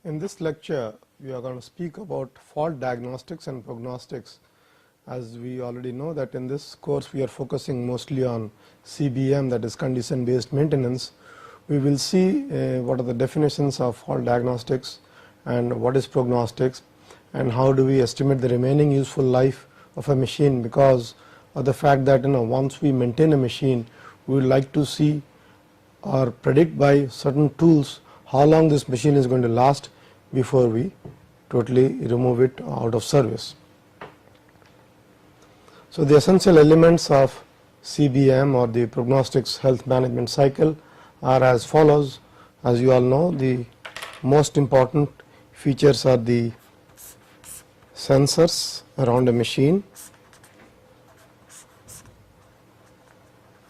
In this lecture, we are going to speak about fault diagnostics and prognostics. As we already know that in this course we are focusing mostly on CBM, that is condition based maintenance. We will see what are the definitions of fault diagnostics and what is prognostics and how do we estimate the remaining useful life of a machine, because of the fact that once we maintain a machine, we would like to see or predict by certain tools how long this machine is going to last before we totally remove it out of service. So, the essential elements of CBM or the prognostics health management cycle are as follows. As you all know, the most important features are the sensors around a machine,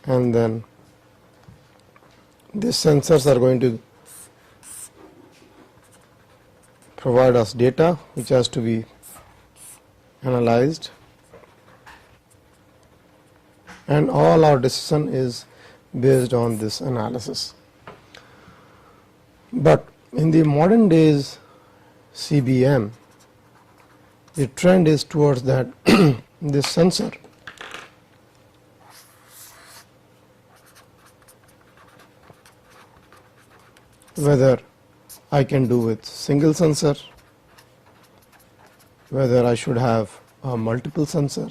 and then these sensors are going to provide us data which has to be analyzed, and all our decision is based on this analysis. But in the modern days CBM, the trend is towards that this sensor whether I can do with single sensor, whether I should have a multiple sensor,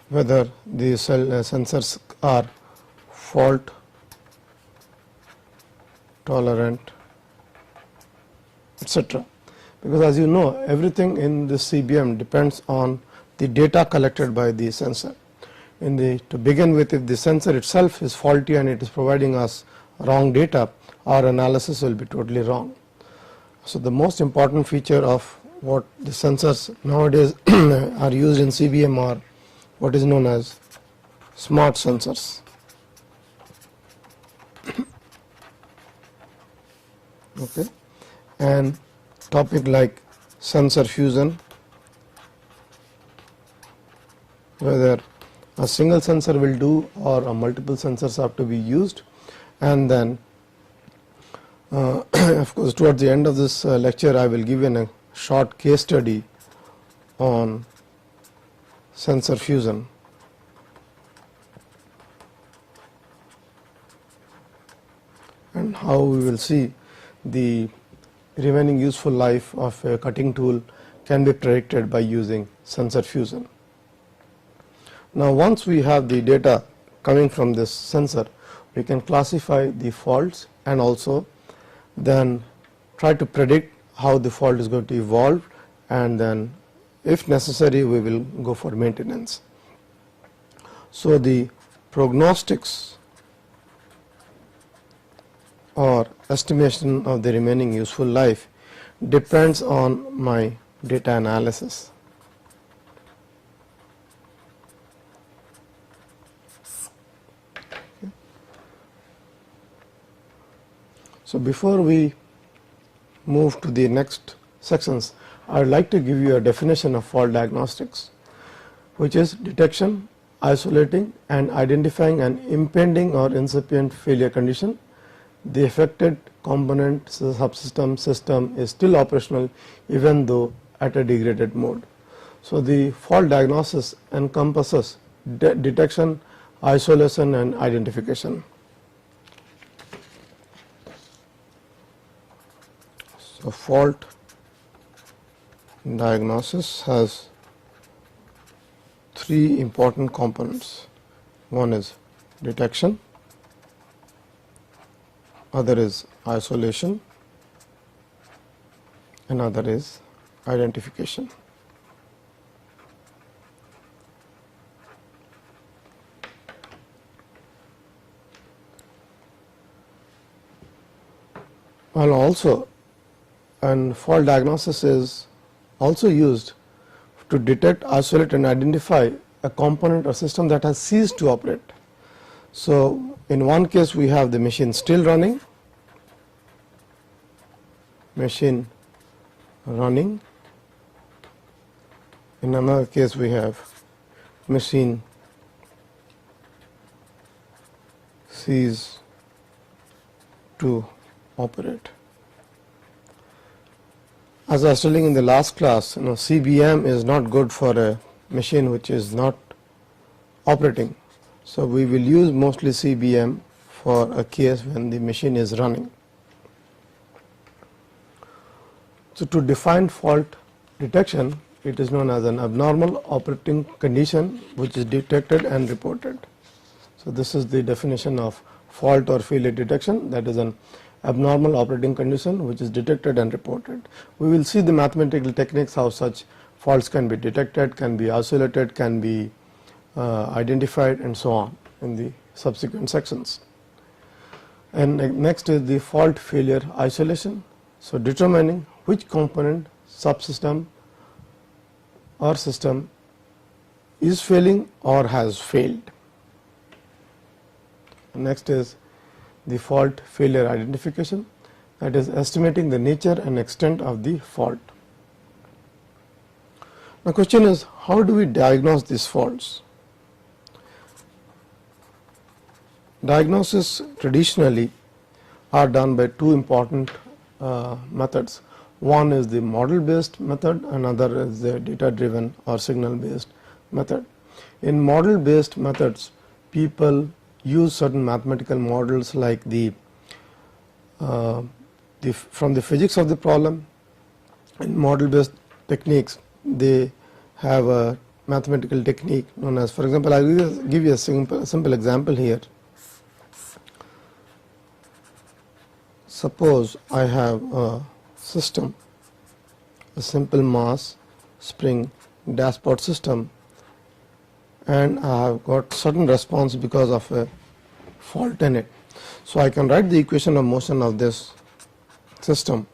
whether the sensors are fault tolerant, etc. Because as you know, everything in this CBM depends on the data collected by the sensor. To begin with, if the sensor itself is faulty and it is providing us wrong data, our analysis will be totally wrong. So, the most important feature of what the sensors nowadays are used in CBM are what is known as smart sensors. Okay. And topic like sensor fusion, whether a single sensor will do or a multiple sensors have to be used, and then of course towards the end of this lecture I will give you a short case study on sensor fusion. And how we will see the remaining useful life of a cutting tool can be predicted by using sensor fusion. Now, once we have the data coming from this sensor, we can classify the faults and also then try to predict how the fault is going to evolve, and then if necessary we will go for maintenance. So, the prognostics or estimation of the remaining useful life depends on my data analysis. So, before we move to the next sections, I would like to give you a definition of fault diagnostics, which is detection, isolating and identifying an impending or incipient failure condition. The affected component, subsystem, system is still operational even though at a degraded mode. So, the fault diagnosis encompasses detection, isolation and identification. So, fault diagnosis has three important components. One is detection, other is isolation, another is identification. Well, also, and fault diagnosis is also used to detect, isolate and identify a component or system that has ceased to operate. So, in one case we have the machine still running, in another case we have machine cease to operate. As I was telling in the last class, CBM is not good for a machine which is not operating. So we will use mostly CBM for a case when the machine is running. So to define fault detection, it is known as an abnormal operating condition which is detected and reported. So this is the definition of fault or failure detection, that is an abnormal operating condition which is detected and reported. We will see the mathematical techniques how such faults can be detected, can be isolated, can be identified and so on in the subsequent sections. And next is the fault failure isolation. So determining which component, subsystem or system is failing or has failed. Next is the fault failure identification, that is estimating the nature and extent of the fault. The question is, how do we diagnose these faults? Diagnosis traditionally are done by two important methods. One is the model based method, another is the data driven or signal based method. In model based methods, people use certain mathematical models like from the physics of the problem. In model based techniques, they have a mathematical technique known as, for example, I will give you a simple example here. Suppose I have a system, a simple mass spring dashboard system, and I have got certain response because of a fault in it. So I can write the equation of motion of this system.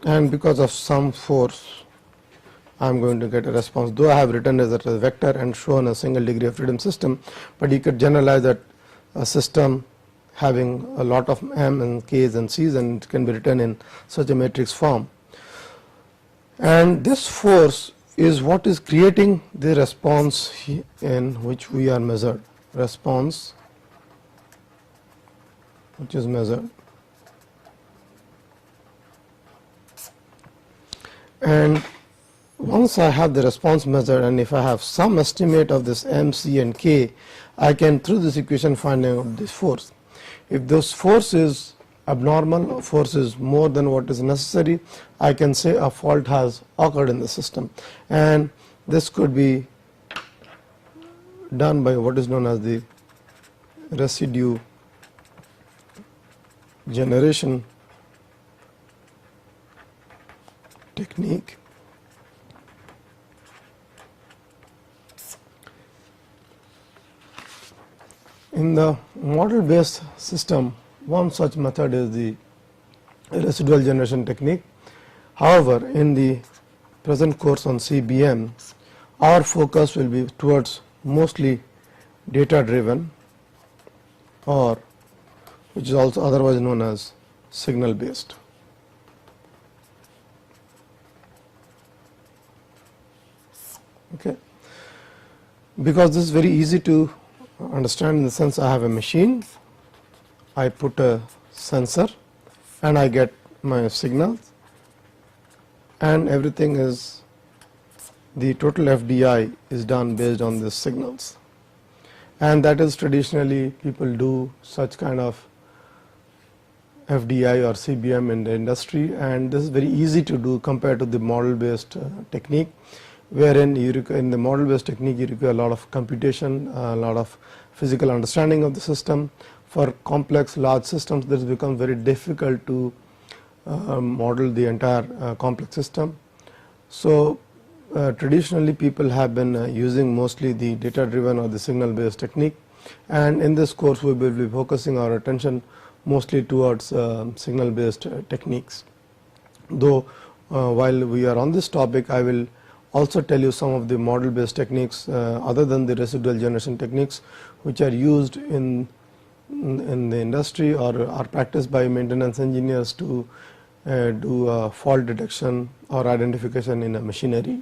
And because of some force, I am going to get a response, though I have written as a vector and shown a single degree of freedom system, but you could generalize that a system having a lot of m and k's and c's, and it can be written in such a matrix form. And this force is what is creating the response in which we are measured, response which is measured. And once I have the response measured, and if I have some estimate of this m, c and k, I can through this equation find out this force. If this force is abnormal, force is more than what is necessary, I can say a fault has occurred in the system. And this could be done by what is known as the residue generation technique. In the model based system, one such method is the residual generation technique. However, in the present course on CBM, our focus will be towards mostly data driven, or which is also otherwise known as signal based. Okay. Because this is very easy to understand in the sense I have a machine, I put a sensor and I get my signals, and everything is, the total FDI is done based on these signals. And that is traditionally people do such kind of FDI or CBM in the industry, and this is very easy to do compared to the model based technique, wherein in the model based technique you require a lot of computation, a lot of physical understanding of the system. For complex large systems, this becomes very difficult to model the entire complex system. So traditionally people have been using mostly the data driven or the signal based technique, and in this course we will be focusing our attention mostly towards signal based techniques. Though while we are on this topic, I will also tell you some of the model based techniques other than the residual generation techniques which are used in in the industry or are practiced by maintenance engineers to do fault detection or identification in a machinery.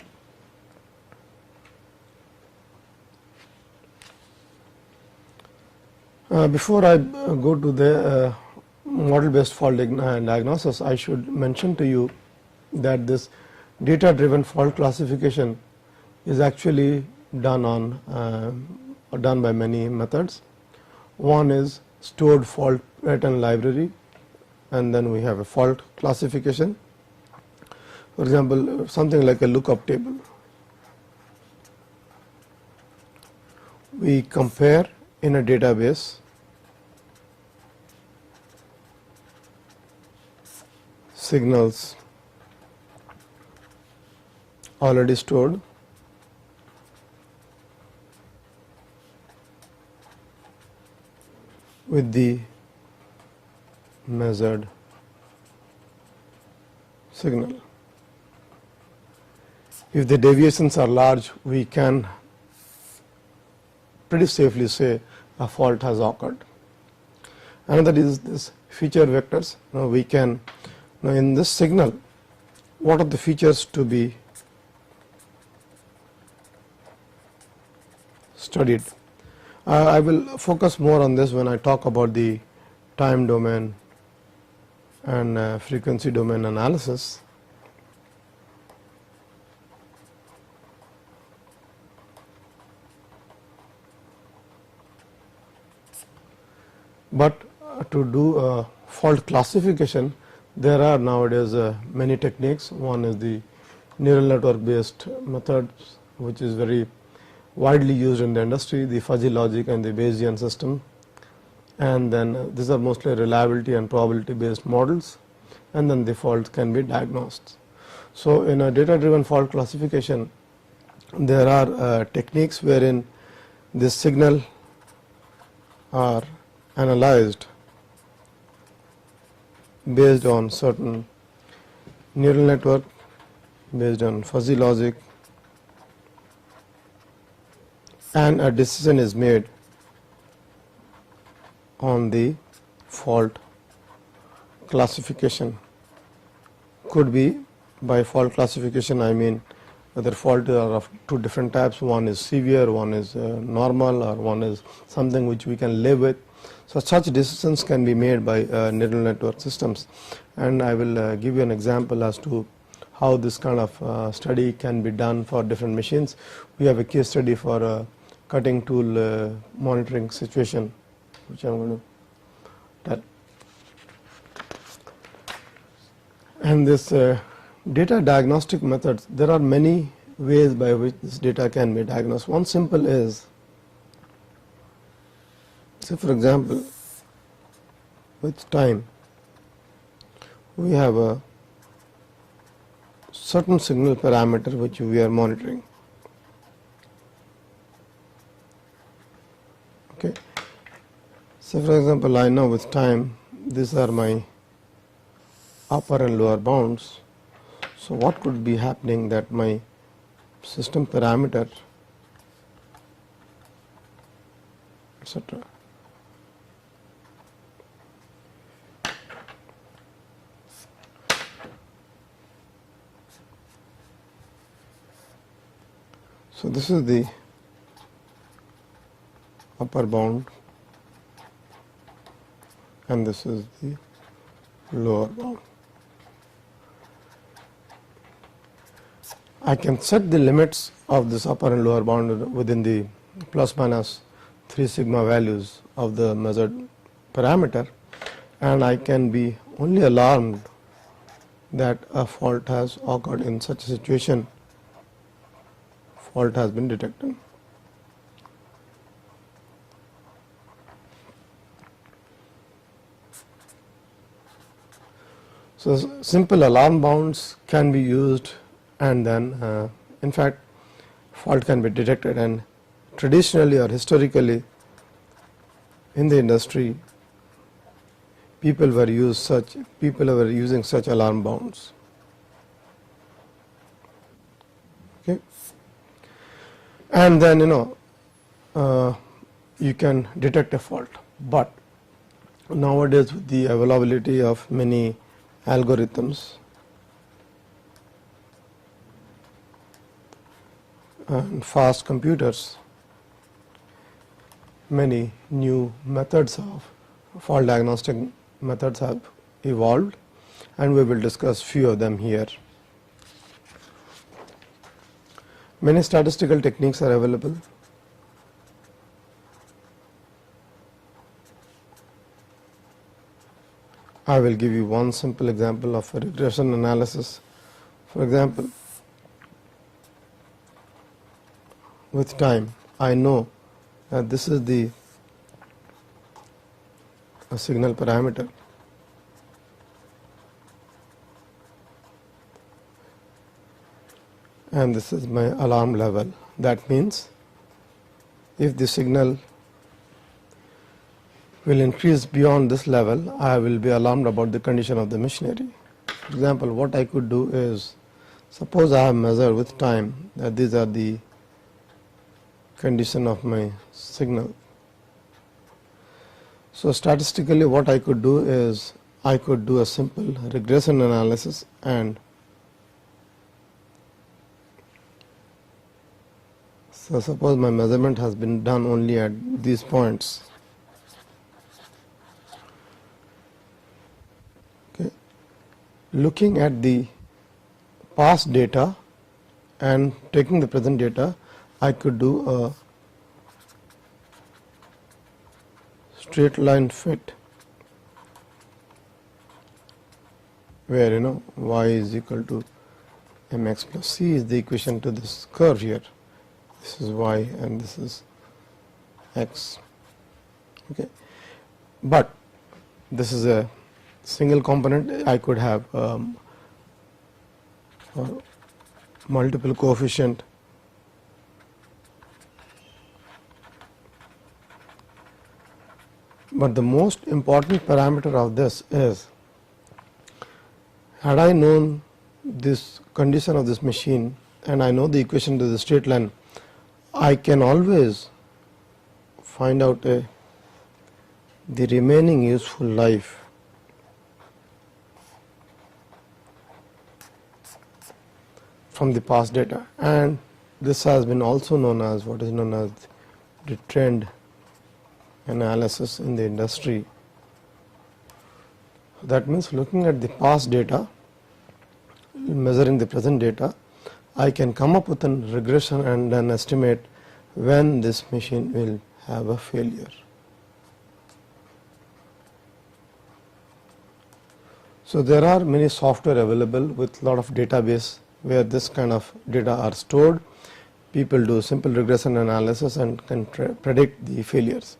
Before I go to the model based fault diagnosis, I should mention to you that this data driven fault classification is actually done by many methods. One is stored fault pattern library, and then we have a fault classification. For example, something like a lookup table. We compare in a database signals already stored with the measured signal. If the deviations are large, we can pretty safely say a fault has occurred. Another is this feature vectors. Now we can, now in this signal, what are the features to be studied? I will focus more on this when I talk about the time domain and frequency domain analysis. But to do fault classification, there are nowadays many techniques. One is the neural network based methods, which is very widely used in the industry, the fuzzy logic and the Bayesian system, and then these are mostly reliability and probability based models, and then the faults can be diagnosed. So in a data driven fault classification, there are techniques wherein this signal are analyzed based on certain neural network, based on fuzzy logic, and a decision is made on the fault classification. Could be, by fault classification I mean whether fault are of two different types, one is severe, one is normal, or one is something which we can live with. So such decisions can be made by neural network systems, and I will give you an example as to how this kind of study can be done for different machines. We have a case study for a cutting tool monitoring situation, which I am going to tell. And this data diagnostic methods, there are many ways by which this data can be diagnosed. One simple is, say for example, with time we have a certain signal parameter which we are monitoring. Okay. So for example, I know with time these are my upper and lower bounds. So what could be happening that my system parameter, etc. So this is the upper bound and this is the lower bound. I can set the limits of this upper and lower bound within the plus minus 3 sigma values of the measured parameter, and I can be only alarmed that a fault has occurred in such a situation. Fault has been detected. So simple alarm bounds can be used, and then in fact fault can be detected, and traditionally or historically in the industry people were using such alarm bounds. Okay. And then you can detect a fault, but nowadays with the availability of many algorithms and fast computers, many new methods of fault diagnostic methods have evolved, and we will discuss few of them here. Many statistical techniques are available. I will give you one simple example of a regression analysis. For example, with time, I know that this is the signal parameter, and this is my alarm level. That means if the signal will increase beyond this level, I will be alarmed about the condition of the machinery. For example, what I could do is, suppose I have measured with time that these are the condition of my signal. So statistically what I could do is, I could do a simple regression analysis, and so suppose my measurement has been done only at these points. Okay. Looking at the past data and taking the present data, I could do a straight line fit where y is equal to mx plus c is the equation to this curve here. This is y and this is x. Okay, but this is a single component. I could have multiple coefficient. But the most important parameter of this is, had I known this condition of this machine and I know the equation to the straight line, I can always find out the remaining useful life from the past data, and this has been also known as what is known as the trend analysis in the industry. That means looking at the past data, measuring the present data, I can come up with a regression and then estimate when this machine will have a failure. So there are many software available with lot of database where this kind of data are stored. People do simple regression analysis and can predict the failures.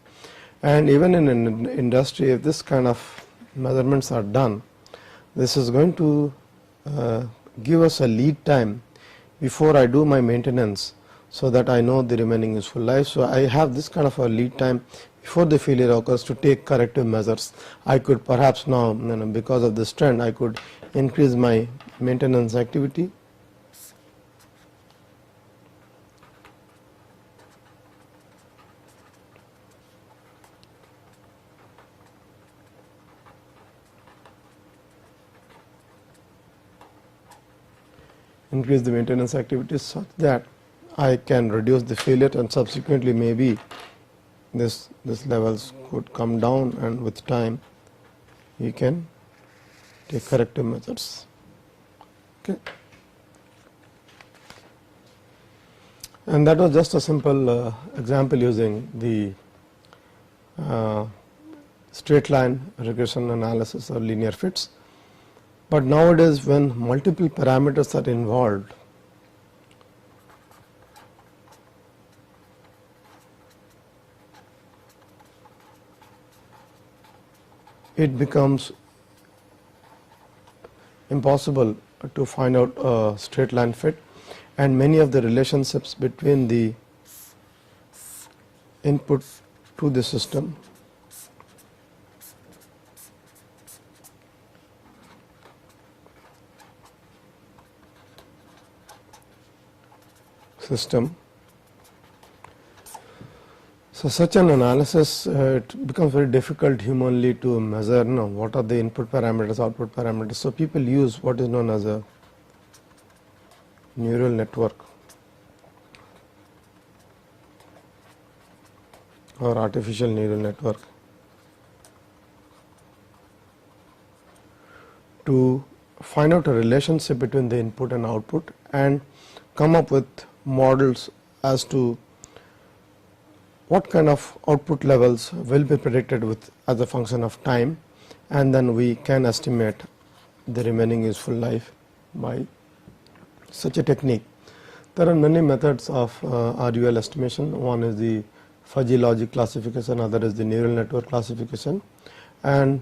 And even in an industry, if this kind of measurements are done, this is going to give us a lead time before I do my maintenance, so that I know the remaining useful life. So I have this kind of a lead time before the failure occurs to take corrective measures. I could perhaps now, because of this trend, I could increase my maintenance activity. Increase the maintenance activities such that I can reduce the failure, and subsequently maybe this levels could come down, and with time you can take corrective measures. Okay. And that was just a simple example using the straight line regression analysis or linear fits. But nowadays, when multiple parameters are involved, it becomes impossible to find out a straight line fit, and many of the relationships between the input to the system So such an analysis, it becomes very difficult humanly to measure what are the input parameters, output parameters. So people use what is known as a neural network or artificial neural network to find out a relationship between the input and output and come up with models as to what kind of output levels will be predicted with as a function of time, and then we can estimate the remaining useful life by such a technique. There are many methods of RUL estimation. One is the fuzzy logic classification, other is the neural network classification, and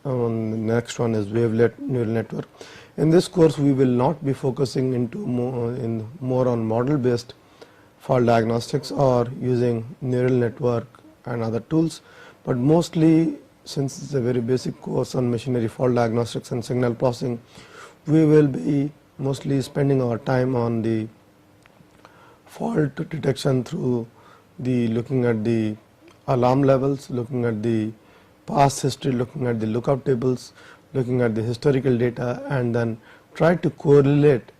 the next one is wavelet neural network. In this course we will not be focusing into more on model based fault diagnostics or using neural network and other tools, but mostly, since it's a very basic course on machinery fault diagnostics and signal processing, we will be mostly spending our time on the fault detection through the looking at the alarm levels, looking at the past history, looking at the lookup tables, looking at the historical data, and then try to correlate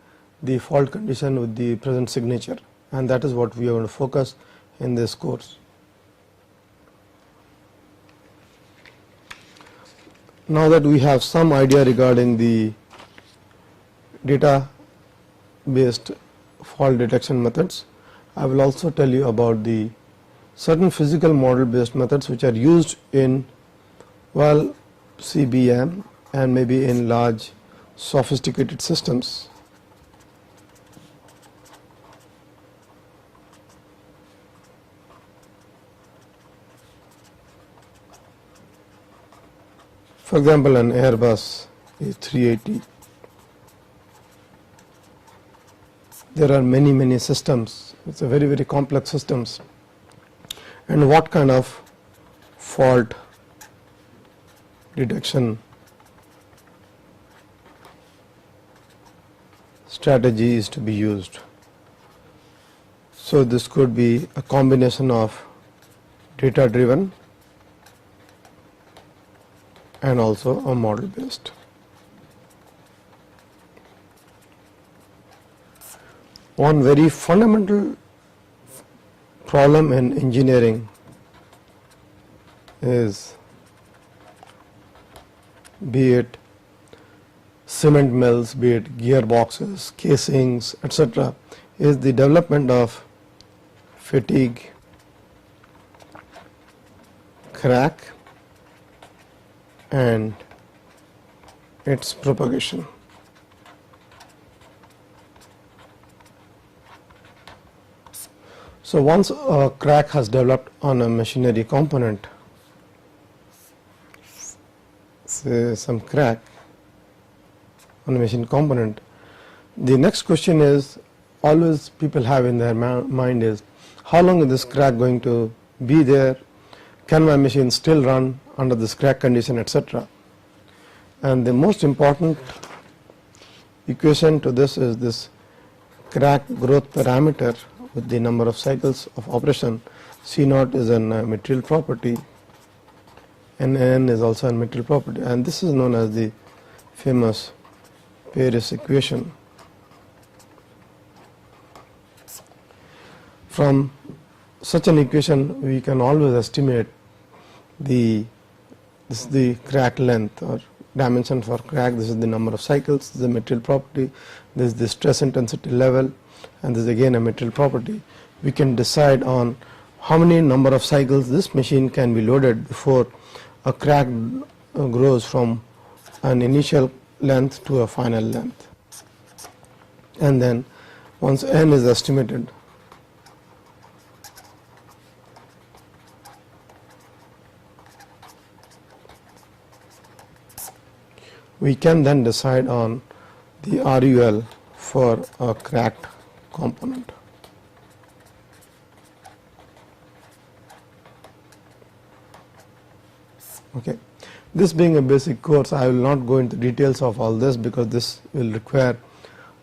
the fault condition with the present signature, and that is what we are going to focus in this course. Now that we have some idea regarding the data based fault detection methods, I will also tell you about the certain physical model based methods which are used in CBM and maybe in large sophisticated systems. For example, an Airbus A380. There are many systems. It's a very complex systems. And what kind of fault detection strategy is to be used? So this could be a combination of data driven and also a model based. One very fundamental problem in engineering is, be it cement mills, be it gearboxes, casings, etc., is the development of fatigue, crack, and its propagation. So once a crack has developed on a machinery component, say some crack on a machine component, the next question is always people have in their mind is, how long is this crack going to be there? Can my machine still run under this crack condition, etc.? And the most important equation to this is this crack growth parameter with the number of cycles of operation. C0 is a material property and N is also a material property, and this is known as the famous Paris equation. From such an equation we can always estimate the crack length or dimension for crack. This is the number of cycles, this is the material property, this is the stress intensity level, and this is again a material property. We can decide on how many number of cycles this machine can be loaded before a crack grows from an initial length to a final length. And then once N is estimated, we can then decide on the RUL for a cracked component. Okay. This being a basic course, I will not go into details of all this because this will require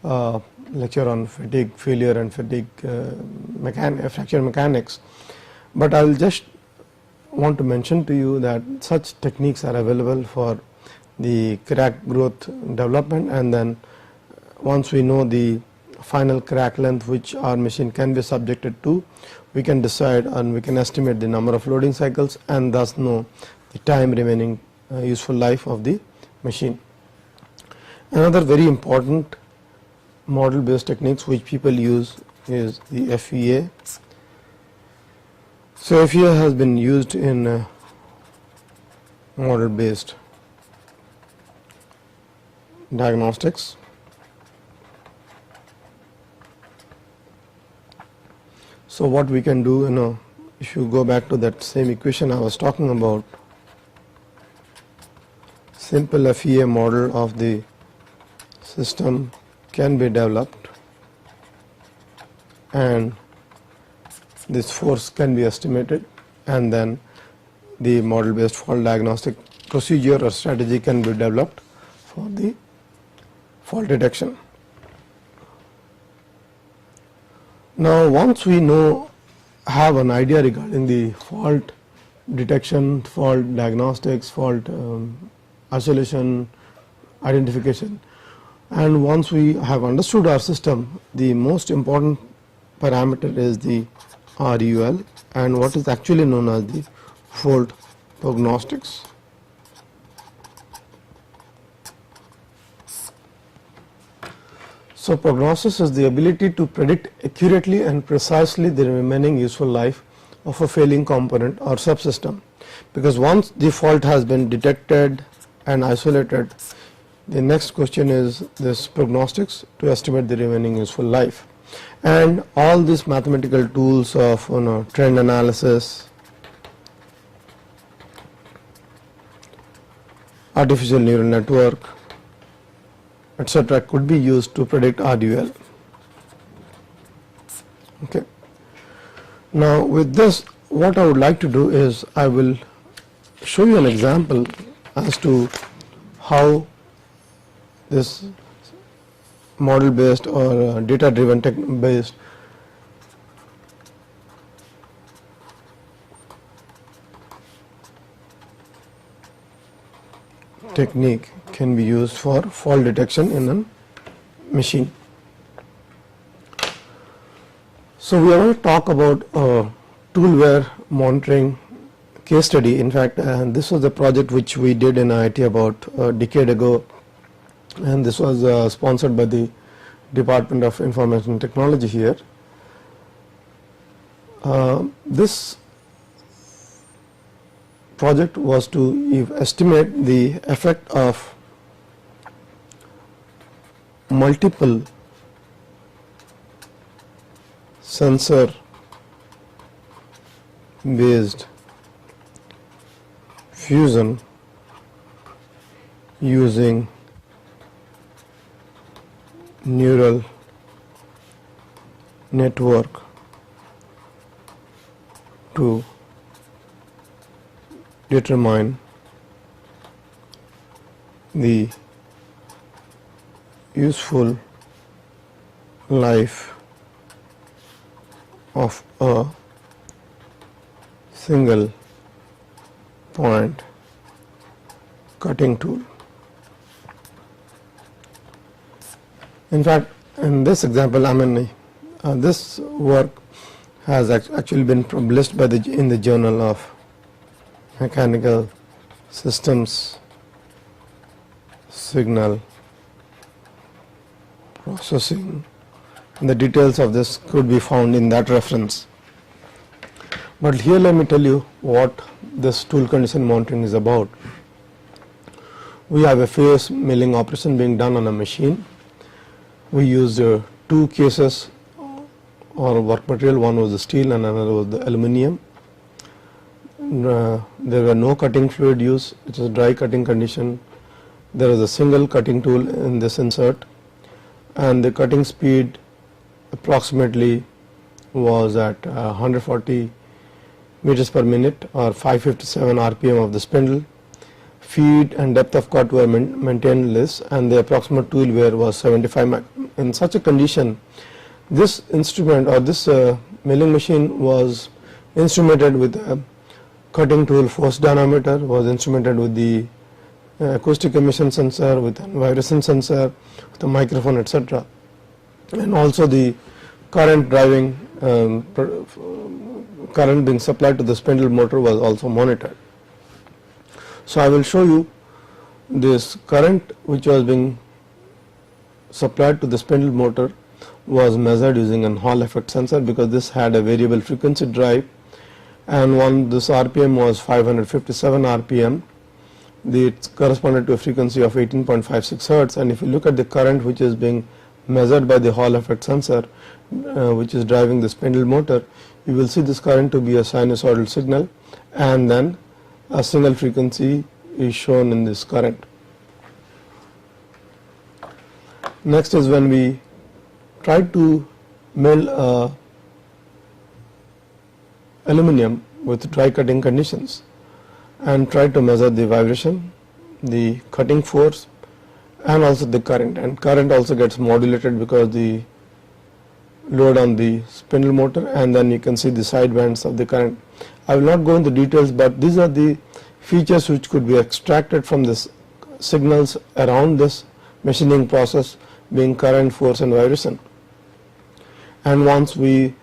a lecture on fatigue failure and fatigue fracture mechanics. But I will just want to mention to you that such techniques are available for the crack growth development, and then once we know the final crack length which our machine can be subjected to, we can decide and we can estimate the number of loading cycles and thus know the time remaining useful life of the machine. Another very important model based techniques which people use is the FEA. So FEA has been used in model based diagnostics. So what we can do, if you go back to that same equation I was talking about, simple FEA model of the system can be developed and this force can be estimated, and then the model based fault diagnostic procedure or strategy can be developed for the fault detection. Now once we have an idea regarding the fault detection, fault diagnostics, fault isolation, identification, and once we have understood our system, the most important parameter is the RUL and what is actually known as the fault prognostics. So prognosis is the ability to predict accurately and precisely the remaining useful life of a failing component or subsystem, because once the fault has been detected and isolated, the next question is this prognostics to estimate the remaining useful life. And all these mathematical tools of trend analysis, artificial neural network, etc. could be used to predict RUL. Okay. Now with this, what I would like to do is I will show you an example as to how this model based or data driven based technique can be used for fault detection in a machine. So we are going to talk about toolware monitoring case study. In fact, this was the project which we did in IIT about a decade ago, and this was sponsored by the Department of Information Technology here. This project was to estimate the effect of multiple sensor based fusion using neural network to determine the useful life of a single point cutting tool. In fact, in this example, this work has actually been published by in the Journal of Mechanical Systems Signal Processing, and the details of this could be found in that reference. But here let me tell you what this tool condition monitoring is about. We have a phase milling operation being done on a machine. We used two cases or work material, one was the steel and another was the aluminum. There were no cutting fluid used, it was a dry cutting condition. There was a single cutting tool in this insert, and the cutting speed approximately was at 140 meters per minute or 557 RPM of the spindle. Feed and depth of cut were maintained less, and the approximate tool wear was 75. In such a condition, this instrument or this milling machine was instrumented with a cutting tool force dynamometer, was instrumented with the acoustic emission sensor, with an vibration sensor, with a microphone, etc. And also the current driving current being supplied to the spindle motor was also monitored. So I will show you this current which was being supplied to the spindle motor was measured using an Hall effect sensor, because this had a variable frequency drive, and this RPM was 557 RPM. It corresponded to a frequency of 18.56 Hertz, and if you look at the current which is being measured by the Hall effect sensor which is driving the spindle motor, you will see this current to be a sinusoidal signal, and then a single frequency is shown in this current. Next is when we try to mill aluminum with dry cutting conditions and try to measure the vibration, the cutting force, and also the current. And current also gets modulated because the load on the spindle motor, and then you can see the side bands of the current. I will not go into details, but these are the features which could be extracted from this signals around this machining process, being current, force, and vibration. And once we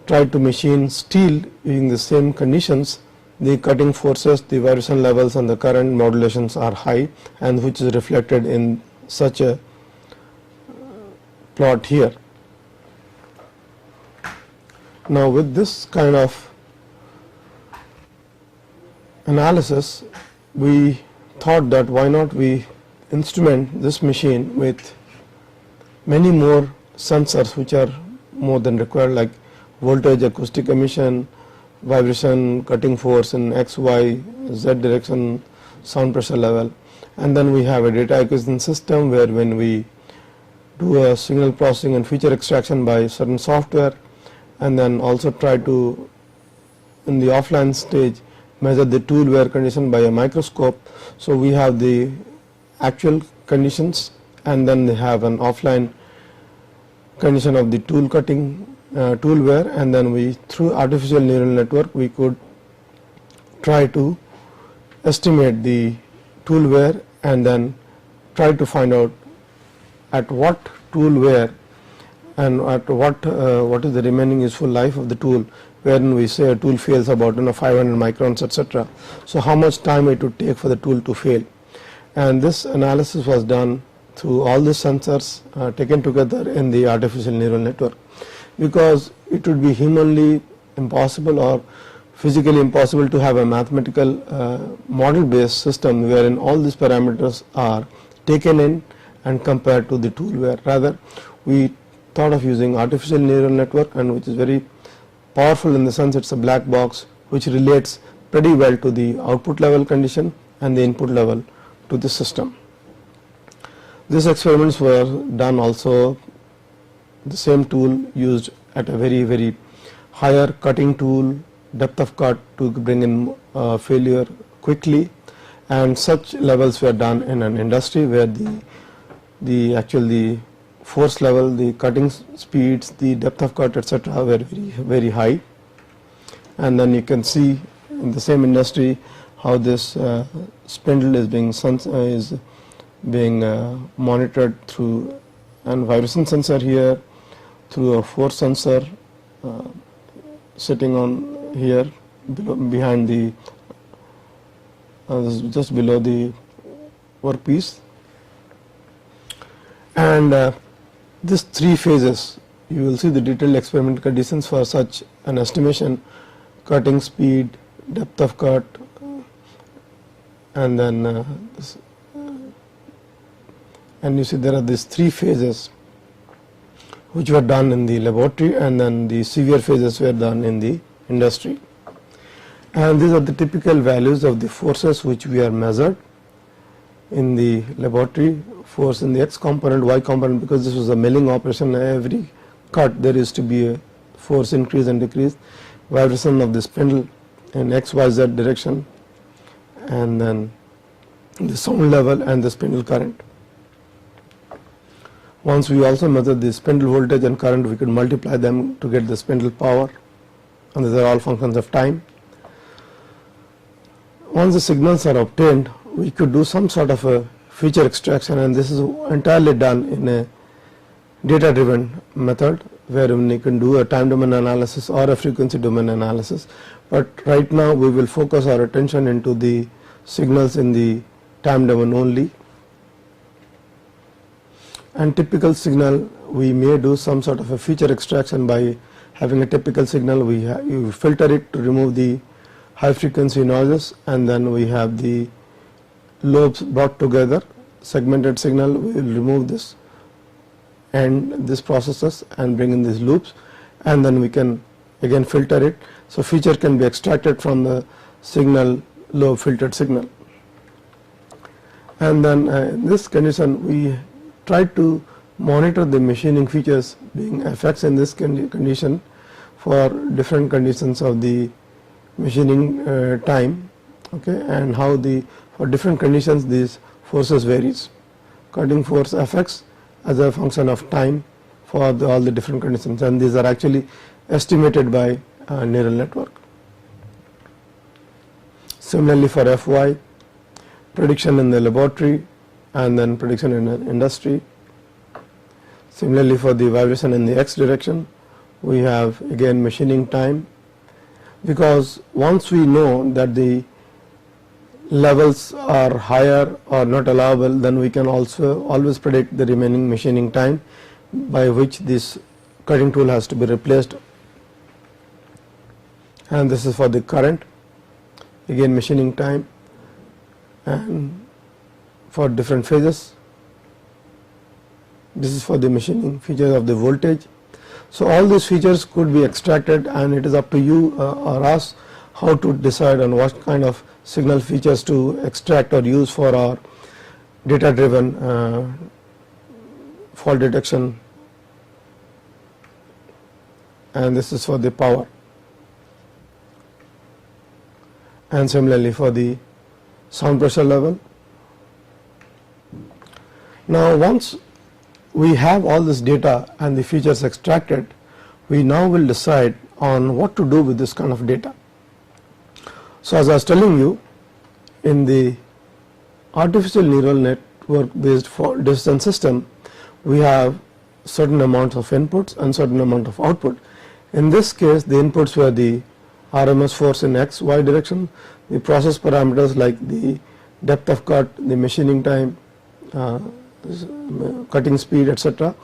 try to machine steel using the same conditions, the cutting forces, the vibration levels, and the current modulations are high, and which is reflected in such a plot here. Now with this kind of analysis, we thought that why not we instrument this machine with many more sensors which are more than required, like voltage, acoustic emission, vibration, cutting force in X, Y, Z direction, sound pressure level. And then we have a data acquisition system where when we do a signal processing and feature extraction by certain software, and then also try to, in the offline stage, measure the tool wear condition by a microscope. So we have the actual conditions, and then they have an offline condition of the tool cutting, tool wear, and then we, through artificial neural network, we could try to estimate the tool wear and then try to find out at what tool wear and at what is the remaining useful life of the tool, wherein we say a tool fails about 500 microns, etc. So how much time it would take for the tool to fail, and this analysis was done through all the sensors taken together in the artificial neural network, because it would be humanly impossible or physically impossible to have a mathematical model based system wherein all these parameters are taken in and compared to the tool wear. Rather, we thought of using artificial neural network, and which is very powerful in the sense it's a black box which relates pretty well to the output level condition and the input level to the system. These experiments were done also, the same tool used at a very higher cutting tool, depth of cut to bring in failure quickly, and such levels were done in an industry where the force level, the cutting speeds, the depth of cut, etc. were very high. And then you can see in the same industry how this spindle is being monitored through a vibration sensor here, through a force sensor sitting on here behind the just below the workpiece, and these three phases, you will see the detailed experimental conditions for such an estimation: cutting speed, depth of cut, and then and you see there are these three phases which were done in the laboratory, and then the severe phases were done in the industry. And these are the typical values of the forces which we are measured in the laboratory. Force in the X component, Y component, because this was a milling operation, every cut there is to be a force increase and decrease, vibration of the spindle in X, Y, Z direction, and then the sound level and the spindle current. Once we also measure the spindle voltage and current, we could multiply them to get the spindle power and these are all functions of time. Once the signals are obtained, we could do some sort of a feature extraction, and this is entirely done in a data driven method wherein you can do a time domain analysis or a frequency domain analysis. But right now we will focus our attention into the signals in the time domain only. And typical signal, we may do some sort of a feature extraction by having a typical signal. You filter it to remove the high frequency noises, and then we have the lobes brought together. Segmented signal, we will remove this and this processes and bring in these loops, and then we can again filter it. So feature can be extracted from the signal, lobe filtered signal. And then in this condition we try to monitor the machining features being effects in this condition for different conditions of the machining time, okay, and how for different conditions these forces varies. Cutting force effects as a function of time for all the different conditions, and these are actually estimated by neural network. Similarly for Fy, prediction in the laboratory and then prediction in the industry. Similarly for the vibration in the x direction, we have again machining time, because once we know that the levels are higher or not allowable, then we can also always predict the remaining machining time by which this cutting tool has to be replaced. And this is for the current, again machining time, and for different phases. This is for the machining features of the voltage. So all these features could be extracted, and it is up to you or us how to decide on what kind of signal features to extract or use for our data driven fault detection. And this is for the power, and similarly for the sound pressure level. Now once we have all this data and the features extracted, we now will decide on what to do with this kind of data. So as I was telling you, in the artificial neural network based fault decision system, we have certain amounts of inputs and certain amount of output. In this case, the inputs were the RMS force in x, y direction, the process parameters like the depth of cut, the machining time, cutting speed, etc.,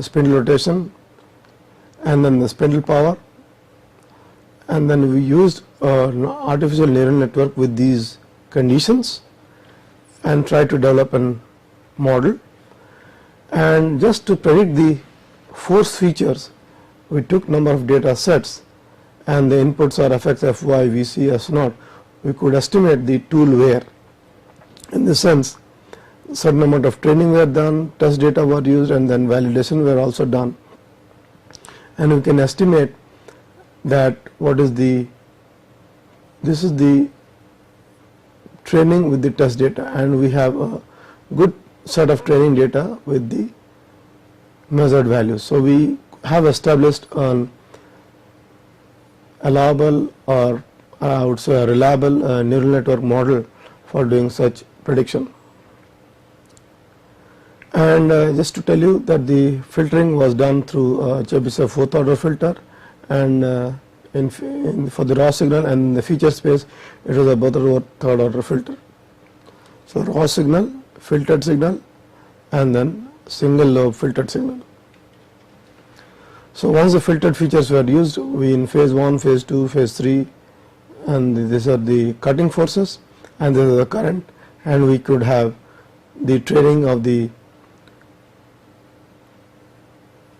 spindle rotation, and then the spindle power. And then we used an artificial neural network with these conditions and try to develop a model. And just to predict the force features, we took number of data sets, and the inputs are fx, fy, vc, s0. We could estimate the tool wear. In this sense, certain amount of training were done, test data were used, and then validation were also done. And we can estimate that this is the training with the test data, and we have a good set of training data with the measured values. So we have established an allowable, or I would say a reliable neural network model for doing such prediction. And just to tell you that the filtering was done through Chebyshev fourth order filter, and for the raw signal, and in the feature space it was a Butterworth third order filter. So raw signal, filtered signal, and then single lobe filtered signal. So once the filtered features were used, we in phase 1, phase 2, phase 3, and these are the cutting forces, and this is the current, and we could have the training of the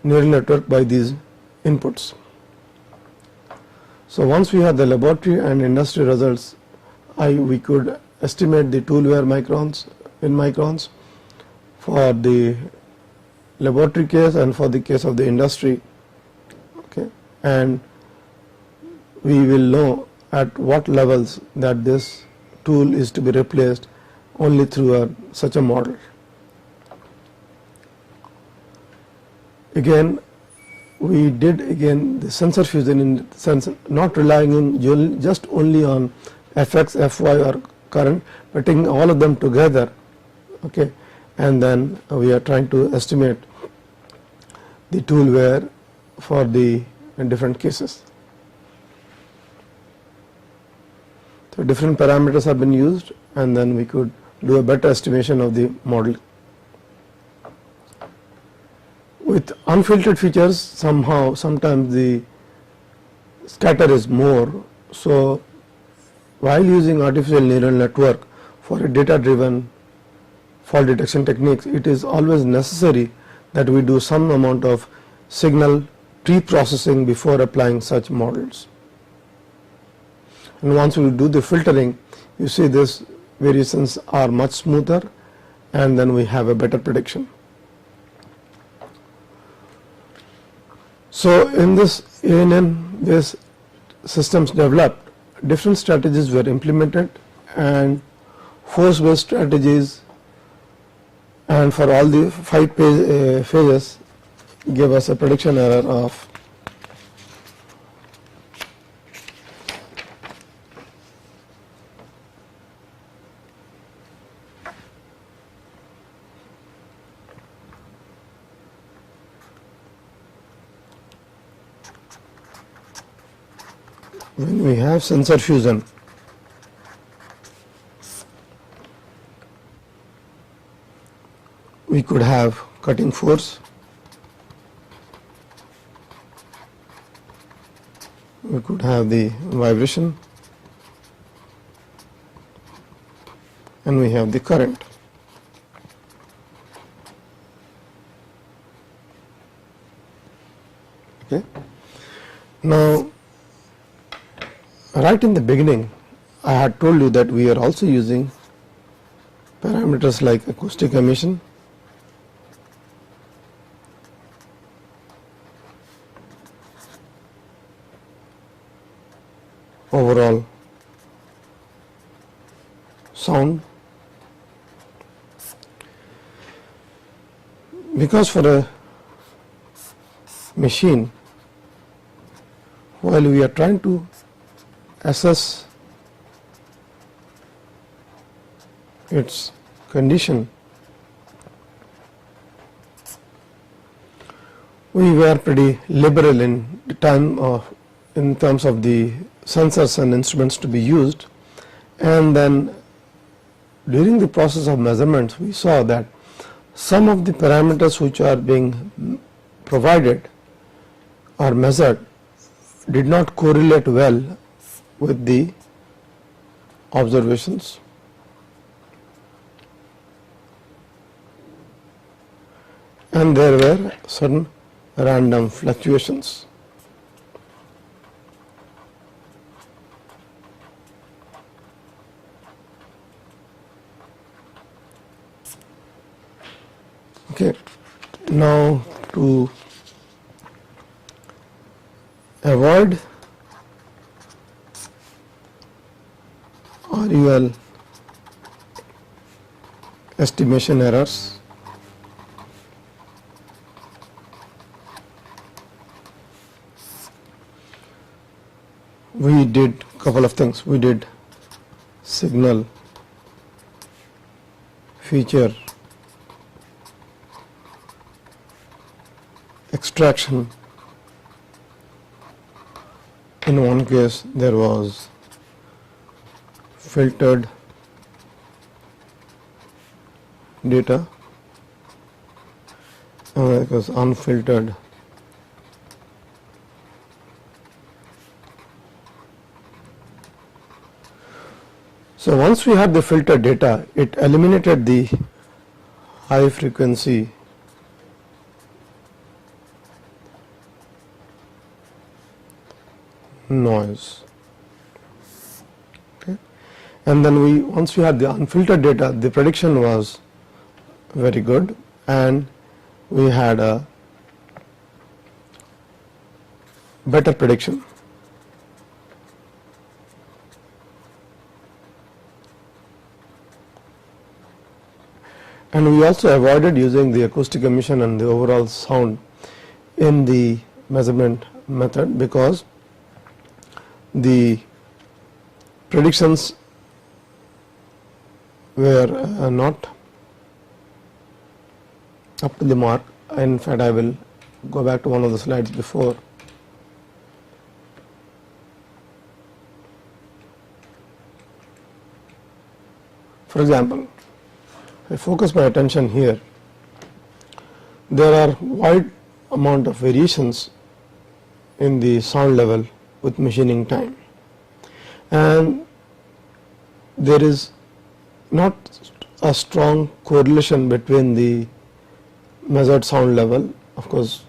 neural network by these inputs. So once we have the laboratory and industry results, we could estimate the tool wear microns in microns for the laboratory case and for the case of the industry. Okay, and we will know at what levels that this tool is to be replaced only through such a model. Again, we did again the sensor fusion in the sense not relying in just only on Fx, Fy or current, but taking all of them together, okay, and then we are trying to estimate the tool wear for the different cases. So different parameters have been used, and then we could do a better estimation of the model. With unfiltered features, sometimes the scatter is more. So while using artificial neural network for a data driven fault detection techniques, it is always necessary that we do some amount of signal pre-processing before applying such models. And once we do the filtering, you see these variations are much smoother, and then we have a better prediction. So in this ANN based systems developed, different strategies were implemented, and force based strategies, and for all the 5 phases gave us a prediction error of when we have sensor fusion, we could have cutting force, we could have the vibration, and we have the current. Okay. Now, right in the beginning, I had told you that we are also using parameters like acoustic emission, overall sound, because for a machine, while we are trying to assess its condition, we were pretty liberal in the time of, in terms of the sensors and instruments to be used, and then during the process of measurements we saw that some of the parameters which are being provided or measured did not correlate well with the observations. And there were certain random fluctuations. Okay. Now, to avoid RUL estimation errors, we did couple of things. We did signal feature extraction. In one case there was filtered data, and it was unfiltered. So once we had the filtered data, it eliminated the high frequency noise. Okay. And then once we had the unfiltered data, the prediction was very good, and we had a better prediction. And we also avoided using the acoustic emission and the overall sound in the measurement method because the predictions were not up to the mark. In fact, I will go back to one of the slides before. For example, I focus my attention here. There are wide amount of variations in the sound level with machining time, and there is not a strong correlation between the measured sound level, of course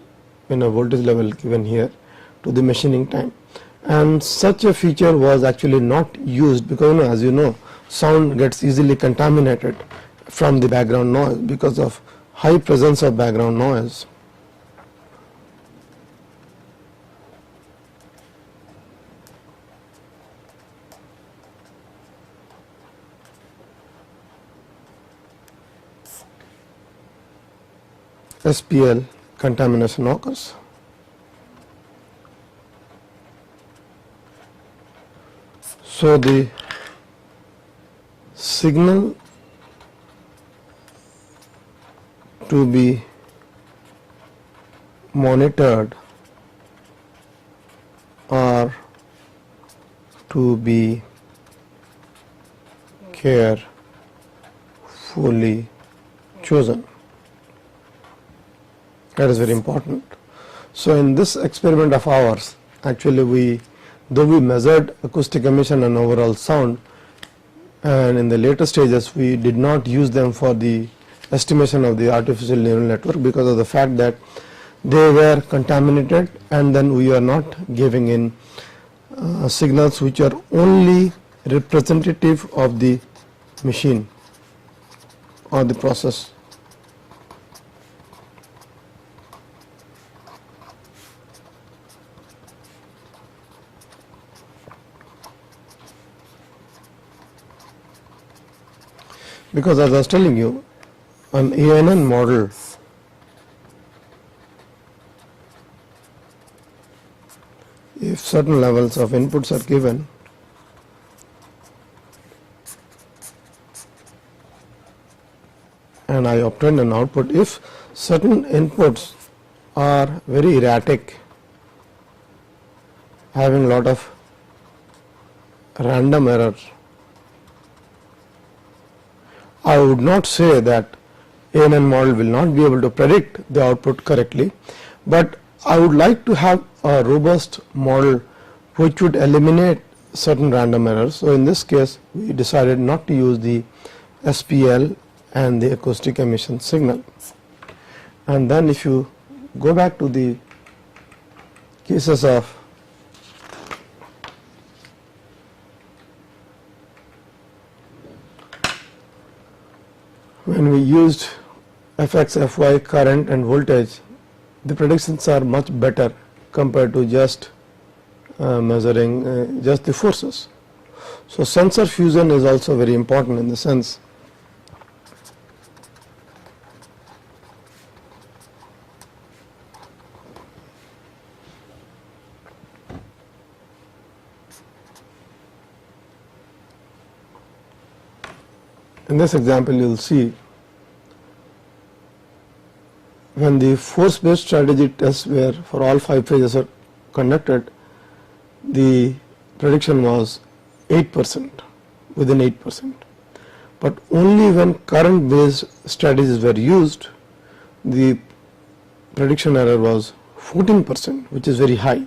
in a voltage level given here, to the machining time, and such a feature was actually not used because as you know, sound gets easily contaminated from the background noise because of high presence of background noise. SPL contamination occurs. So the signal to be monitored or to be carefully chosen. That is very important. So in this experiment of ours, actually though we measured acoustic emission and overall sound, and in the later stages we did not use them for the estimation of the artificial neural network because of the fact that they were contaminated, and then we are not giving in signals which are only representative of the machine or the process. Because as I was telling you, an ANN model if certain levels of inputs are given, and I obtain an output, if certain inputs are very erratic, having a lot of random error, I would not say that ANN model will not be able to predict the output correctly, but I would like to have a robust model which would eliminate certain random errors. So in this case we decided not to use the SPL and the acoustic emission signal. And then if you go back to the cases of when we used Fx, Fy, current and voltage, the predictions are much better compared to just measuring just the forces. So sensor fusion is also very important in the sense in this example you will see when the force based strategy tests were for all 5 phases are conducted, the prediction was 8%, within 8%, but only when current based strategies were used, the prediction error was 14%, which is very high.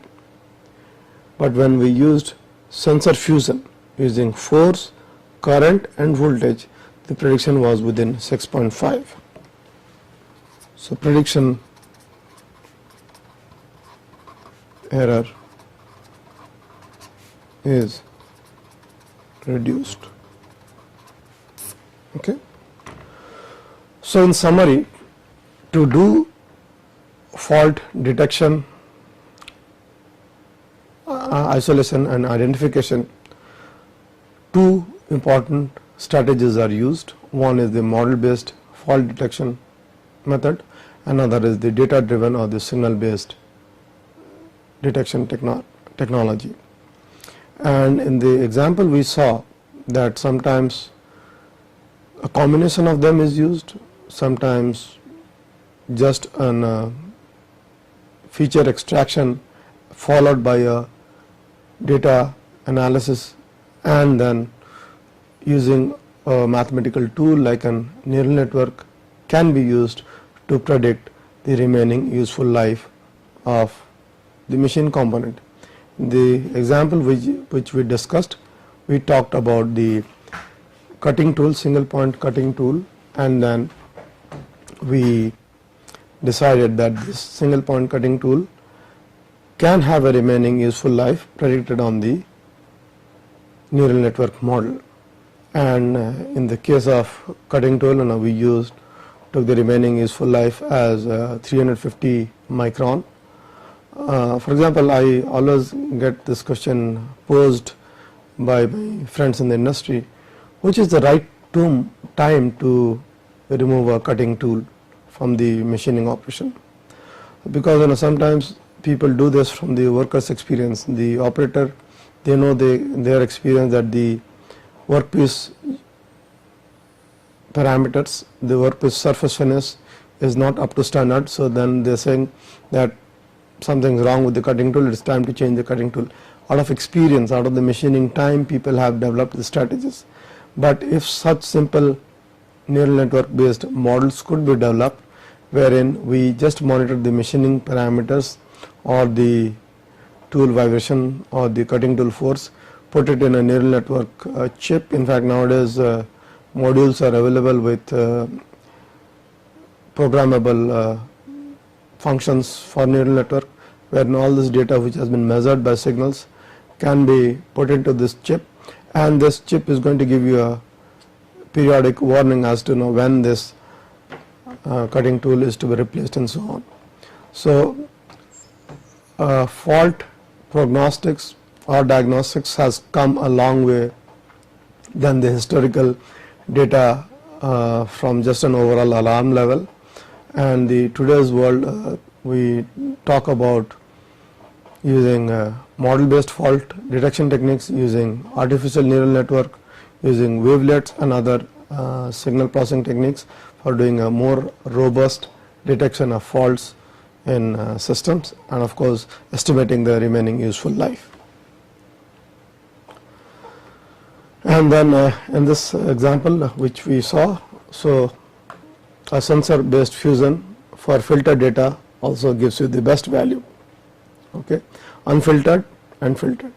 But when we used sensor fusion using force, current and voltage, the prediction was within 6.5. So prediction error is reduced. Okay. So in summary, to do fault detection, isolation and identification, two important strategies are used. One is the model based fault detection method, another is the data driven or the signal based detection technology. And in the example we saw that sometimes a combination of them is used, sometimes just an feature extraction followed by a data analysis, and then using a mathematical tool like a neural network can be used to predict the remaining useful life of the machine component. The example which we discussed, we talked about the cutting tool, single point cutting tool, and then we decided that this single point cutting tool can have a remaining useful life predicted on the neural network model. And in the case of cutting tool, we took the remaining useful life as 350 micron. For example, I always get this question posed by my friends in the industry: which is the right time to remove a cutting tool from the machining operation? Because sometimes people do this from the worker's experience. The operator, they know their experience that the workpiece parameters, the workpiece surface finish is not up to standard, so then they are saying that something is wrong with the cutting tool, it is time to change the cutting tool. Out of experience, out of the machining time, people have developed the strategies. But if such simple neural network based models could be developed, wherein we just monitor the machining parameters or the tool vibration or the cutting tool force, put it in a neural network chip. In fact, nowadays modules are available with programmable functions for neural network, wherein all this data which has been measured by signals can be put into this chip, and this chip is going to give you a periodic warning as to know when this cutting tool is to be replaced and so on. So fault prognostics or diagnostics has come a long way than the historical data from just an overall alarm level. And the today's world, we talk about using model based fault detection techniques, using artificial neural network, using wavelets and other signal processing techniques for doing a more robust detection of faults in systems, and of course estimating the remaining useful life. And then in this example which we saw, so a sensor based fusion for filtered data also gives you the best value, okay, unfiltered and filtered.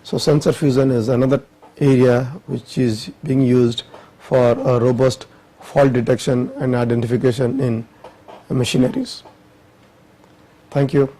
So sensor fusion is another area which is being used for a robust fault detection and identification in machineries. Thank you.